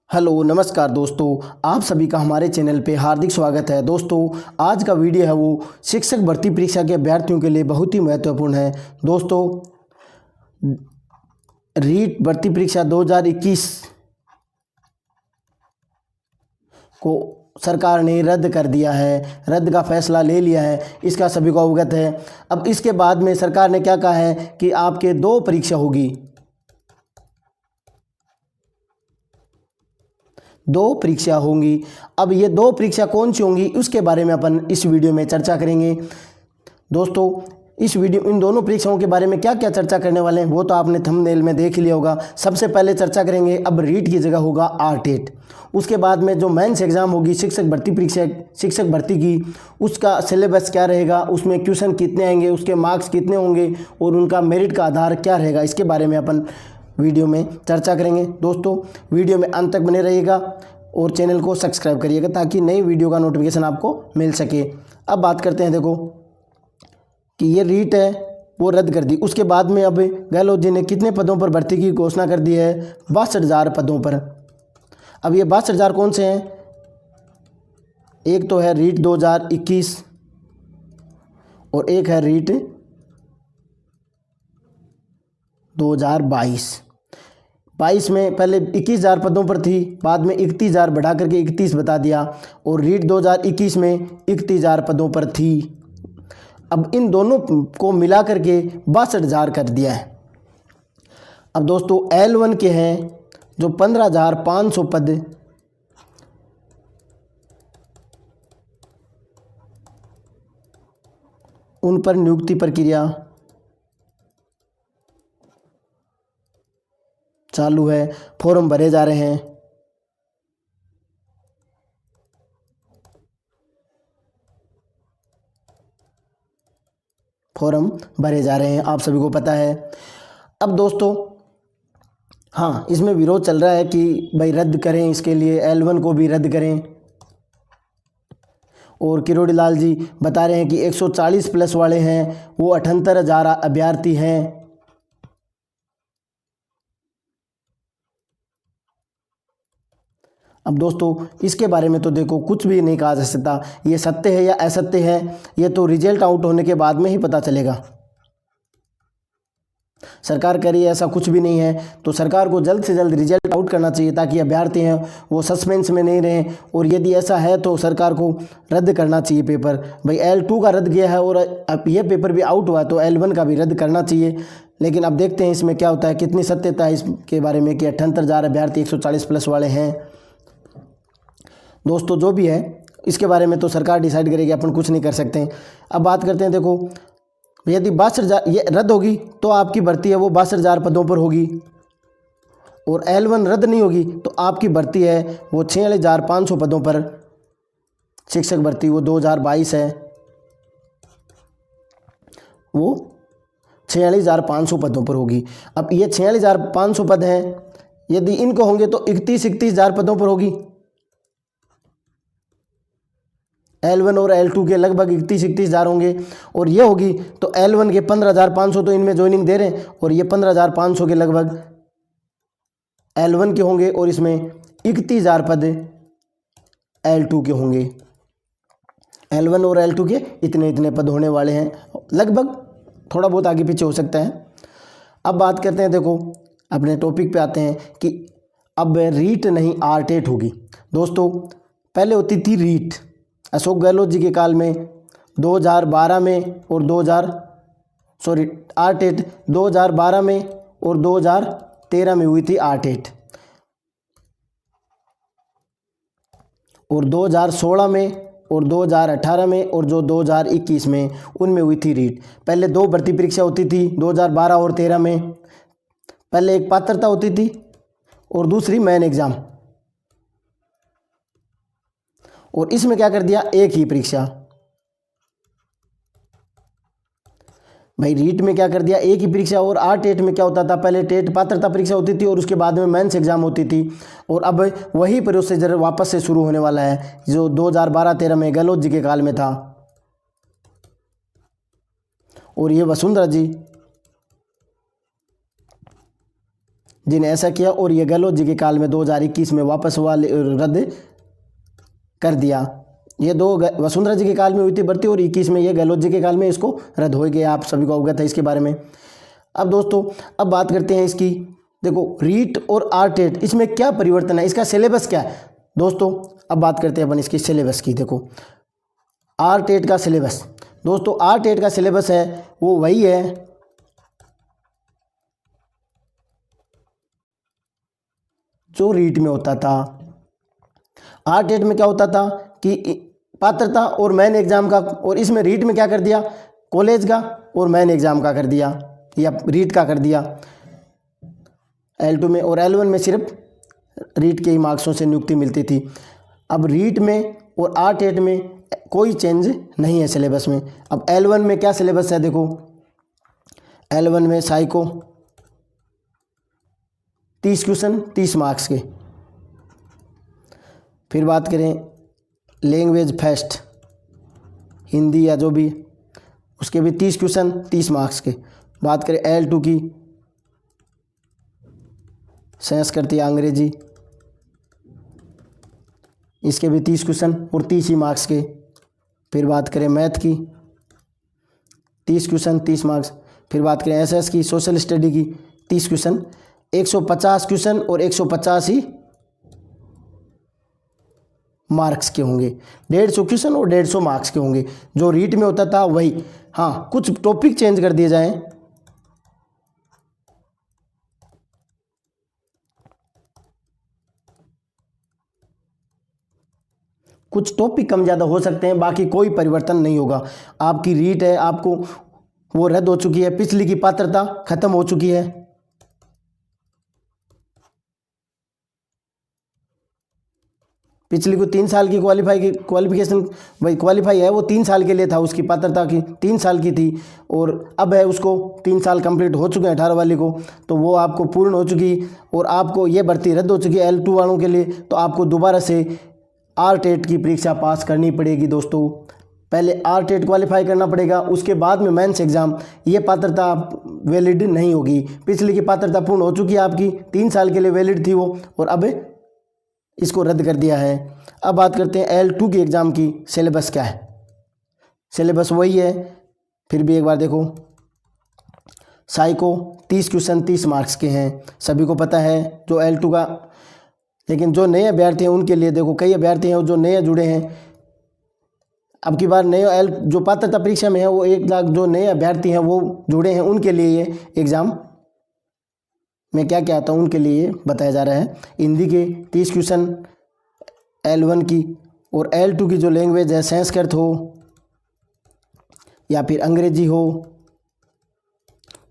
Hello नमस्कार दोस्तों, आप सभी का हमारे चैनल पे हार्दिक स्वागत है। दोस्तों आज का वीडियो है वो शिक्षक भर्ती परीक्षा के अभ्यर्थियों के लिए बहुत ही महत्वपूर्ण है। दोस्तों रीट भर्ती परीक्षा 2021 को सरकार ने रद्द कर दिया है, रद्द का फैसला ले लिया है, इसका सभी को अवगत है। अब इसके बाद में सरकार ने क्या कहा है कि आपके दो परीक्षा होगी, दो परीक्षा होंगी। अब ये दो परीक्षा कौन सी होंगी उसके बारे में अपन इस वीडियो में चर्चा करेंगे। दोस्तों इस वीडियो इन दोनों परीक्षाओं के बारे में क्या क्या चर्चा करने वाले हैं वो तो आपने थंबनेल में देख ही लिया होगा। सबसे पहले चर्चा करेंगे अब रीट की जगह होगा आरटेट। उसके बाद में जो मेंस एग्जाम होगी शिक्षक भर्ती परीक्षा, शिक्षक भर्ती की, उसका सिलेबस क्या रहेगा, उसमें क्वेश्चन कितने आएंगे, उसके मार्क्स कितने होंगे और उनका मेरिट का आधार क्या रहेगा, इसके बारे में अपन वीडियो में चर्चा करेंगे। दोस्तों वीडियो में अंत तक बने रहिएगा और चैनल को सब्सक्राइब करिएगा ताकि नई वीडियो का नोटिफिकेशन आपको मिल सके। अब बात करते हैं, देखो कि ये रीट है वो रद्द कर दी। उसके बाद में अब गहलोत जी ने कितने पदों पर भर्ती की घोषणा कर दी है, 62,000 पदों पर। अब ये 62,000 कौन से हैं, एक तो है रीट 2021 और एक है रीट 2022। 22 में पहले 21,000 पदों पर थी, बाद में 31,000 बढ़ा करके 31 बता दिया और रीट 2021 में 31,000 पदों पर थी। अब इन दोनों को मिला करके 62,000 कर दिया है। अब दोस्तों L1 के हैं जो 15,500 पद, उन पर नियुक्ति प्रक्रिया चालू है, फॉर्म भरे जा रहे हैं। फॉर्म भरे जा रहे हैं, आप सभी को पता है। अब दोस्तों हाँ, इसमें विरोध चल रहा है कि भाई रद्द करें, इसके लिए L1 को भी रद्द करें। और किरोड़ी लाल जी बता रहे हैं कि 140 प्लस वाले हैं वो 78,000 अभ्यर्थी हैं। अब दोस्तों इसके बारे में तो देखो कुछ भी नहीं कहा जा सकता, ये सत्य है या असत्य है ये तो रिजल्ट आउट होने के बाद में ही पता चलेगा। सरकार कह रही है ऐसा कुछ भी नहीं है, तो सरकार को जल्द से जल्द रिजल्ट आउट करना चाहिए ताकि अभ्यर्थी हैं वो सस्पेंस में नहीं रहें। और यदि ऐसा है तो सरकार को रद्द करना चाहिए पेपर। भाई L2 का रद्द किया है और अब ये पेपर भी आउट हुआ तो L1 का भी रद्द करना चाहिए। लेकिन अब देखते हैं इसमें क्या होता है, कितनी सत्यता है इसके बारे में कि 78,000 अभ्यर्थी 140 प्लस वाले हैं। दोस्तों जो भी है इसके बारे में तो सरकार डिसाइड करेगी, अपन कुछ नहीं कर सकते हैं। अब बात करते हैं, देखो यदि 62,000 ये रद्द होगी तो आपकी भर्ती है वो 62,000 पदों पर होगी और L1 रद्द नहीं होगी तो आपकी भर्ती है वो 46,500 पदों पर। शिक्षक भर्ती वो 2022 है, वो 46,500 पदों पर होगी। अब ये 46,500 पद हैं, यदि इनको होंगे तो 31,000 पदों पर होगी। L1 और L2 के लगभग 31,000 होंगे और ये होगी तो L1 के 15,500 तो इनमें ज्वाइनिंग दे रहे हैं और ये 15,500 के लगभग L1 के होंगे और इसमें 31,000 पद L2 के होंगे। L1 और L2 के इतने इतने पद होने वाले हैं, लगभग थोड़ा बहुत आगे पीछे हो सकता है। अब बात करते हैं, देखो अपने टॉपिक पे आते हैं कि अब रीट नहीं आरटेट होगी। दोस्तों पहले होती थी रीट, अशोक गहलोत जी के काल में 2012 में और आरटेट 2012 में और 2013 में हुई थी आरटेट और 2016 में और 2018 में और जो 2021 में उनमें हुई थी रीट। पहले दो भर्ती परीक्षा होती थी 2012 और 13 में, पहले एक पात्रता होती थी और दूसरी मेन एग्जाम, और इसमें क्या कर दिया एक ही परीक्षा। भाई रीट में क्या कर दिया एक ही परीक्षा, और आरटेट में क्या होता था पहले टेट पात्रता परीक्षा होती थी और उसके बाद में मेंस एग्जाम होती थी। और अब वही प्रोसीजर वापस से शुरू होने वाला है जो 2012-13 में गहलोत जी के काल में था। और ये वसुंधरा जी जिन्हें ऐसा किया और ये गहलोत जी के काल में 2021 में वापस हुआ, रद्द कर दिया। ये दो वसुंधरा जी के काल में हुई थी भर्ती और 21 में ये गहलोत जी के काल में इसको रद्द हो गया। आप सभी को अवगत है इसके बारे में। अब दोस्तों अब बात करते हैं इसकी। देखो रीट और आरटेट इसमें क्या परिवर्तन है, इसका सिलेबस क्या है दोस्तों। अब बात करते हैं अपन इसकी सिलेबस की। देखो आरटेट का सिलेबस, दोस्तों आरटेट का सिलेबस है वो वही है जो रीट में होता था। आरटेट में क्या होता था कि पात्रता और मेन एग्जाम का, और इसमें रीट में क्या कर दिया, कॉलेज का और मेन एग्जाम का कर दिया या रीट का कर दिया L2 में, और L1 में सिर्फ रीट के ही मार्क्सों से नियुक्ति मिलती थी। अब रीट में और आरटेट में कोई चेंज नहीं है सिलेबस में। अब L1 में क्या सिलेबस है, देखो L1 में साइको 30 क्वेश्चन 30 मार्क्स के। फिर बात करें लैंग्वेज फर्स्ट हिंदी या जो भी, उसके भी 30 क्वेश्चन 30 मार्क्स के। बात करें L2 की, संस्कृत या अंग्रेजी, इसके भी 30 क्वेश्चन और 30 ही मार्क्स के। फिर बात करें मैथ की 30 क्वेश्चन 30 मार्क्स। फिर बात करें SS की, सोशल स्टडी की 30 क्वेश्चन, 150 क्वेश्चन और 150 ही मार्क्स के होंगे। 150 क्वेश्चन और 150 मार्क्स के होंगे। जो रीट में होता था वही, हाँ कुछ टॉपिक चेंज कर दिए जाएं। कुछ टॉपिक कम ज़्यादा हो सकते हैं, बाकी कोई परिवर्तन नहीं होगा। आपकी रीट है, आपको वो रद्द हो चुकी है, पिछली की पात्रता खत्म हो चुकी है। पिछली को 3 साल की क्वालिफिकेशन भाई क्वालिफाई है, वो 3 साल के लिए था, उसकी पात्रता की 3 साल की थी, और अब है उसको 3 साल कंप्लीट हो चुके हैं 18 वाली को, तो वो आपको पूर्ण हो चुकी और आपको ये भर्ती रद्द हो चुकी है L2 वालों के लिए। तो आपको दोबारा से आरटेट की परीक्षा पास करनी पड़ेगी दोस्तों। पहले आरटेट क्वालिफाई करना पड़ेगा, उसके बाद में मेंस एग्ज़ाम। ये पात्रता आप वैलिड नहीं होगी। पिछली की पात्रता पूर्ण हो चुकी है आपकी, 3 साल के लिए वैलिड थी वो, और अब इसको रद्द कर दिया है। अब बात करते हैं L2 की एग्ज़ाम की। सिलेबस क्या है, सिलेबस वही है। फिर भी एक बार देखो, साइको 30 क्वेश्चन 30 मार्क्स के हैं, सभी को पता है जो L2 का। लेकिन जो नए अभ्यर्थी हैं उनके लिए देखो, कई अभ्यर्थी हैं जो नए जुड़े हैं अब की बार, नए जो पात्रता परीक्षा में है वो 1 लाख जो नए अभ्यर्थी हैं वो जुड़े हैं, उनके लिए ये एग्ज़ाम में क्या क्या आता है उनके लिए बताया जा रहा है। हिंदी के 30 क्वेश्चन L1 की, और L2 की जो लैंग्वेज है संस्कृत हो या फिर अंग्रेजी हो,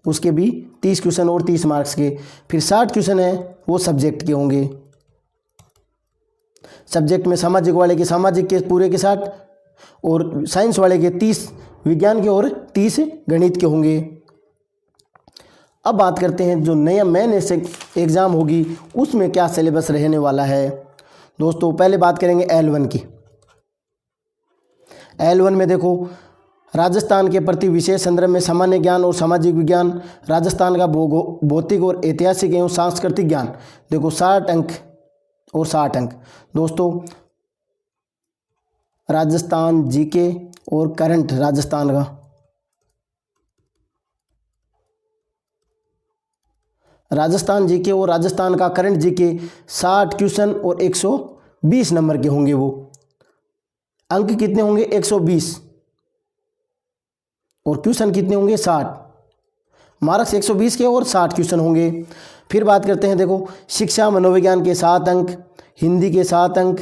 उसके भी 30 क्वेश्चन और 30 मार्क्स के। फिर 60 क्वेश्चन है वो सब्जेक्ट के होंगे। सब्जेक्ट में सामाजिक वाले के सामाजिक के पूरे के 60, और साइंस वाले के 30 विज्ञान के और 30 गणित के होंगे। अब बात करते हैं जो नया मेन एग्ज़ाम होगी उसमें क्या सिलेबस रहने वाला है दोस्तों। पहले बात करेंगे L1 की। L1 में देखो, राजस्थान के प्रति विशेष संदर्भ में सामान्य ज्ञान और सामाजिक विज्ञान, राजस्थान का भौतिक और ऐतिहासिक एवं सांस्कृतिक ज्ञान। देखो 60 अंक और 60 अंक दोस्तों। राजस्थान जीके और करंट राजस्थान का, राजस्थान जीके और राजस्थान का करंट जीके 60 क्वेश्चन और 120 नंबर के होंगे। वो अंक कितने होंगे 120, और क्वेश्चन कितने होंगे 60, मार्क्स 120 के और 60 क्वेश्चन होंगे। फिर बात करते हैं, देखो शिक्षा मनोविज्ञान के 7 अंक, हिंदी के 7 अंक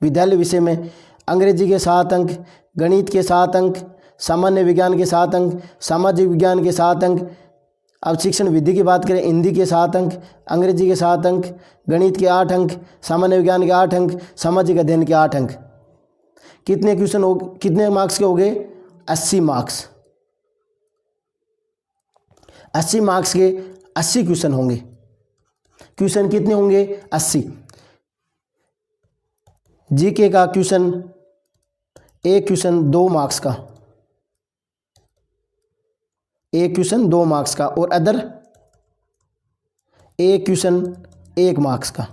विद्यालय विषय में, अंग्रेजी के 7 अंक, गणित के 7 अंक, सामान्य विज्ञान के 7 अंक, सामाजिक विज्ञान के 7 अंक। अब शिक्षण विधि की बात करें, हिंदी के 7 अंक, अंग्रेजी के 7 अंक, गणित के 8 अंक, सामान्य विज्ञान के 8 अंक, सामाजिक अध्ययन के 8 अंक। कितने क्वेश्चन हो, कितने मार्क्स के हो गए 80 मार्क्स। 80 मार्क्स के 80 क्वेश्चन होंगे। क्वेश्चन कितने होंगे 80। जीके का क्वेश्चन, एक क्वेश्चन 2 मार्क्स का, एक क्वेश्चन 2 मार्क्स का, और अदर एक क्वेश्चन 1 मार्क्स का,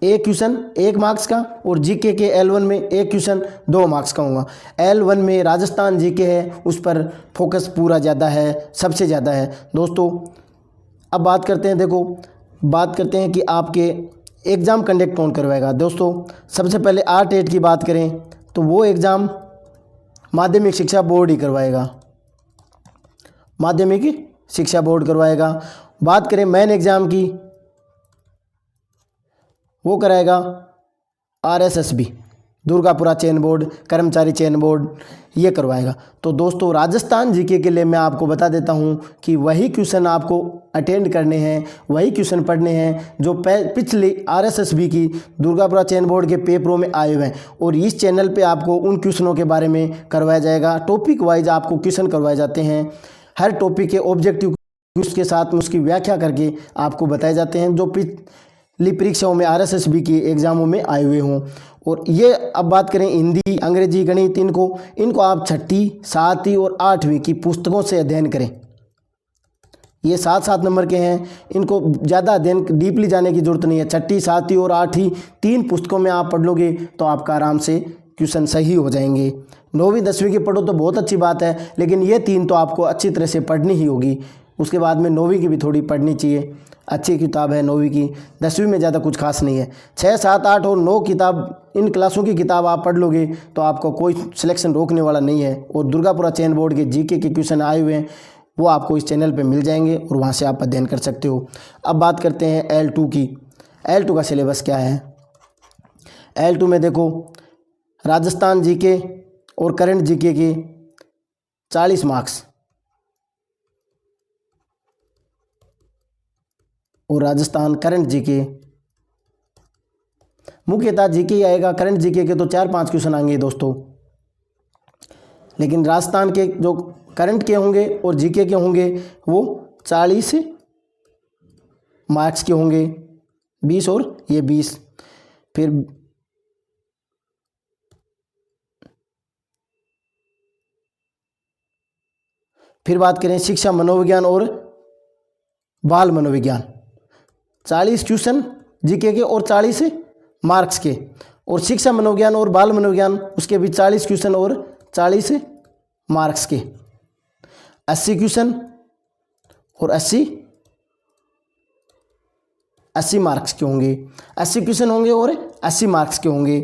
एक क्वेश्चन 1 मार्क्स का, और जीके के L1 में एक क्वेश्चन 2 मार्क्स का होगा। L1 में राजस्थान जीके है, उस पर फोकस पूरा ज़्यादा है, सबसे ज़्यादा है दोस्तों। अब बात करते हैं, देखो बात करते हैं कि आपके एग्ज़ाम कंडक्ट कौन करवाएगा। दोस्तों सबसे पहले R-TET की बात करें तो वो एग्ज़ाम माध्यमिक शिक्षा बोर्ड ही करवाएगा, माध्यमिक शिक्षा बोर्ड करवाएगा। बात करें मेन एग्ज़ाम की, वो कराएगा RSSB, दुर्गापुरा चयन बोर्ड, कर्मचारी चयन बोर्ड, ये करवाएगा। तो दोस्तों राजस्थान जीके के लिए मैं आपको बता देता हूँ कि वही क्वेश्चन आपको अटेंड करने हैं, वही क्वेश्चन पढ़ने हैं जो पिछली RSSB की दुर्गापुरा चयन बोर्ड के पेपरों में आए हुए हैं। और इस चैनल पे आपको उन क्वेश्चनों के बारे में करवाया जाएगा, टॉपिक वाइज आपको क्वेश्चन करवाए जाते हैं। हर टॉपिक के ऑब्जेक्टिव उसके साथ में उसकी व्याख्या करके आपको बताए जाते हैं जो पिछली परीक्षाओं में RSSB की एग्ज़ामों में आए हुए हों। और ये अब बात करें हिंदी, अंग्रेजी, गणित, इनको आप 6ठी, 7वीं और 8वीं की पुस्तकों से अध्ययन करें। ये 7-7 नंबर के हैं, इनको ज़्यादा अध्ययन डीपली जाने की ज़रूरत नहीं है। 6ठी, 7वीं और 8वीं 3 पुस्तकों में आप पढ़ लोगे तो आपका आराम से क्वेश्चन सही हो जाएंगे। 9वीं 10वीं की पढ़ो तो बहुत अच्छी बात है, लेकिन ये 3 तो आपको अच्छी तरह से पढ़नी ही होगी। उसके बाद में 9वीं की भी थोड़ी पढ़नी चाहिए, अच्छी किताब है 9वीं की। 10वीं में ज़्यादा कुछ खास नहीं है। 6, 7, 8 और 9 किताब, इन क्लासों की किताब आप पढ़ लोगे तो आपको कोई सिलेक्शन रोकने वाला नहीं है। और दुर्गापुरा चयन बोर्ड के जीके के क्वेश्चन आए हुए हैं, वो आपको इस चैनल पे मिल जाएंगे और वहाँ से आप अध्ययन कर सकते हो। अब बात करते हैं L2 की। L2 का सिलेबस क्या है। L2 में देखो राजस्थान जीके और करंट जीके के 40 मार्क्स, और राजस्थान करंट जीके, मुख्यतः जीके ही आएगा। करंट जीके के तो 4-5 क्वेश्चन आएंगे दोस्तों, लेकिन राजस्थान के जो करंट के होंगे और जीके के होंगे वो 40 मार्क्स के होंगे, 20 और ये 20। फिर बात करें शिक्षा मनोविज्ञान और बाल मनोविज्ञान, 40 क्वेश्चन जीके के और 40 मार्क्स के। और शिक्षा मनोविज्ञान और बाल मनोविज्ञान उसके भी 40 क्वेश्चन और 40 मार्क्स के, 80 क्वेश्चन और 80 मार्क्स के होंगे। 80 क्वेश्चन होंगे और 80 मार्क्स के होंगे।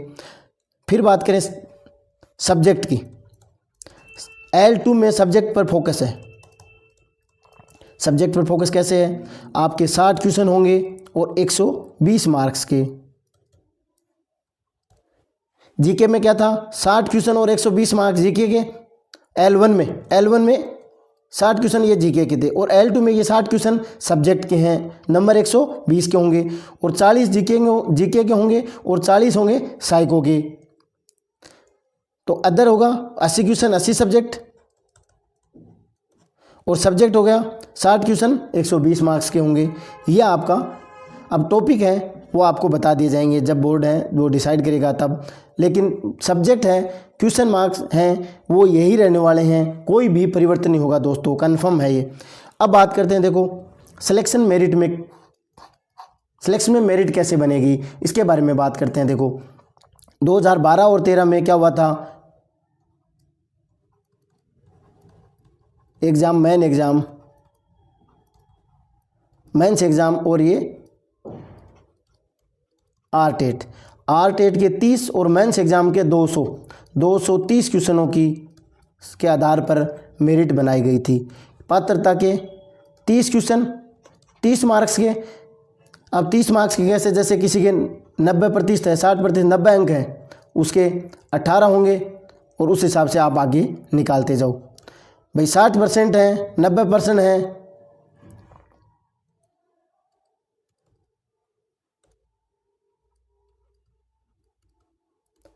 फिर बात करें सब्जेक्ट की, L2 में सब्जेक्ट पर फोकस है। सब्जेक्ट पर फोकस कैसे है, आपके 60 क्वेश्चन होंगे और 120 मार्क्स के। जीके में क्या था, 60 क्वेश्चन और 120 मार्क्स जीके के। L1 में 60 क्वेश्चन ये जीके के थे, और L2 में ये 60 क्वेश्चन सब्जेक्ट के हैं, नंबर 120 के होंगे, और 40 जीके के होंगे और 40 होंगे साइको के। तो अदर होगा 80 क्वेश्चन 80 सब्जेक्ट, और सब्जेक्ट हो गया 60 क्वेश्चन 120 मार्क्स के होंगे। ये आपका अब टॉपिक है वो आपको बता दिए जाएंगे जब बोर्ड है वो डिसाइड करेगा तब, लेकिन सब्जेक्ट है, क्वेश्चन मार्क्स हैं वो यही रहने वाले हैं, कोई भी परिवर्तन नहीं होगा दोस्तों, कंफर्म है ये। अब बात करते हैं, देखो सिलेक्शन में मेरिट कैसे बनेगी इसके बारे में बात करते हैं। देखो 2012 और 13 में क्या हुआ था, एग्ज़ाम मेंस एग्ज़ाम और ये R-TET के 30 और मेंस एग्ज़ाम के 230 क्वेश्चनों के आधार पर मेरिट बनाई गई थी। पात्रता के 30 क्वेश्चन 30 मार्क्स के। अब 30 मार्क्स के कैसे, जैसे किसी के 90% है, 60%, 90 अंक हैं, उसके 18 होंगे और उस हिसाब से आप आगे निकालते जाओ। भाई 60% है, 90% है,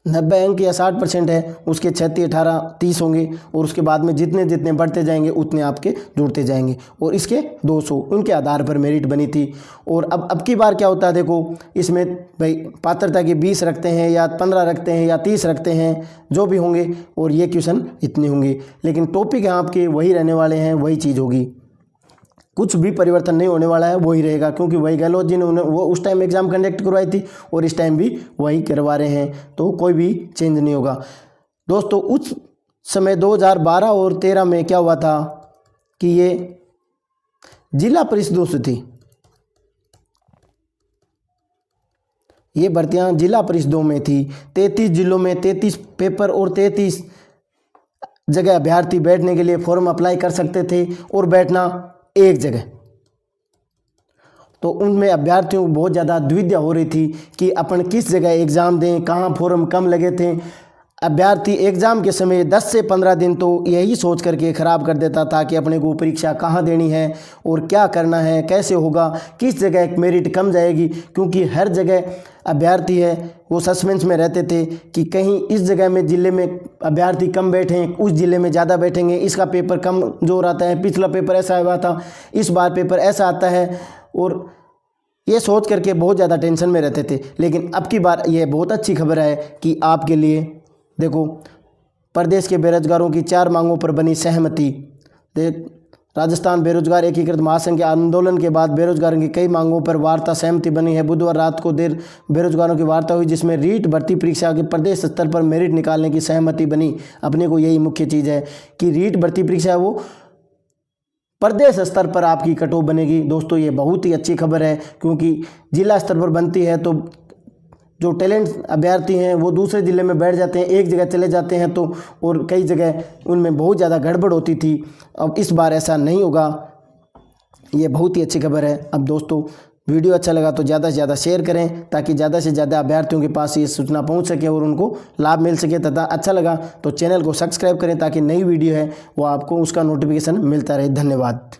नब्बे अंक या 60% है, उसके 36, 18, 30 होंगे, और उसके बाद में जितने जितने बढ़ते जाएंगे उतने आपके जुड़ते जाएंगे, और इसके 200 उनके आधार पर मेरिट बनी थी। और अब की बार क्या होता है, देखो इसमें भाई पात्रता की 20 रखते हैं या 15 रखते हैं या 30 रखते हैं, जो भी होंगे, और ये क्वेश्चन इतने होंगे, लेकिन टॉपिक है आपके वही रहने वाले हैं, वही चीज़ होगी, कुछ भी परिवर्तन नहीं होने वाला है, वही रहेगा, क्योंकि वही गहलोत जी ने उन्हें वो उस टाइम एग्ज़ाम कंडक्ट करवाई थी और इस टाइम भी वही करवा रहे हैं, तो कोई भी चेंज नहीं होगा। दोस्तों उस समय 2012 और 13 में क्या हुआ था कि ये जिला परिषदों से थी, ये भर्तियां जिला परिषदों में थी। 33 जिलों में 33 पेपर और 33 जगह अभ्यर्थी बैठने के लिए फॉर्म अप्लाई कर सकते थे और बैठना एक जगह। तो उनमें अभ्यर्थियों को बहुत ज़्यादा दुविधा हो रही थी कि अपन किस जगह एग्ज़ाम दें, कहाँ फॉर्म कम लगे थे। अभ्यर्थी एग्ज़ाम के समय 10 से 15 दिन तो यही सोच करके ख़राब कर देता था कि अपने को परीक्षा कहाँ देनी है और क्या करना है, कैसे होगा, किस जगह मेरिट कम जाएगी, क्योंकि हर जगह अभ्यर्थी है वो सस्पेंस में रहते थे कि कहीं इस जगह में ज़िले में अभ्यर्थी कम बैठे, उस ज़िले में ज़्यादा बैठेंगे, इसका पेपर कम जोर आता है, पिछला पेपर ऐसा हुआ था, इस बार पेपर ऐसा आता है, और ये सोच करके बहुत ज़्यादा टेंशन में रहते थे। लेकिन अब की बार ये बहुत अच्छी खबर है कि आपके लिए देखो, प्रदेश के बेरोजगारों की 4 मांगों पर बनी सहमति। राजस्थान बेरोजगार एकीकृत महासंघ के आंदोलन के बाद बेरोजगारों की कई मांगों पर वार्ता सहमति बनी है। बुधवार रात को देर बेरोजगारों की वार्ता हुई, जिसमें रीट भर्ती परीक्षा के प्रदेश स्तर पर मेरिट निकालने की सहमति बनी। अपने को यही मुख्य चीज़ है कि रीट भर्ती परीक्षा है वो प्रदेश स्तर पर आपकी कट ऑफ बनेगी। दोस्तों ये बहुत ही अच्छी खबर है, क्योंकि जिला स्तर पर बनती है तो जो टैलेंट अभ्यर्थी हैं वो दूसरे ज़िले में बैठ जाते हैं, एक जगह चले जाते हैं, तो और कई जगह उनमें बहुत ज़्यादा गड़बड़ होती थी। अब इस बार ऐसा नहीं होगा, ये बहुत ही अच्छी खबर है। अब दोस्तों वीडियो अच्छा लगा तो ज़्यादा से ज़्यादा शेयर करें, ताकि ज़्यादा से ज़्यादा अभ्यर्थियों के पास ये सूचना पहुंच सके और उनको लाभ मिल सके। तथा अच्छा लगा तो चैनल को सब्सक्राइब करें, ताकि नई वीडियो है वो आपको उसका नोटिफिकेशन मिलता रहे। धन्यवाद।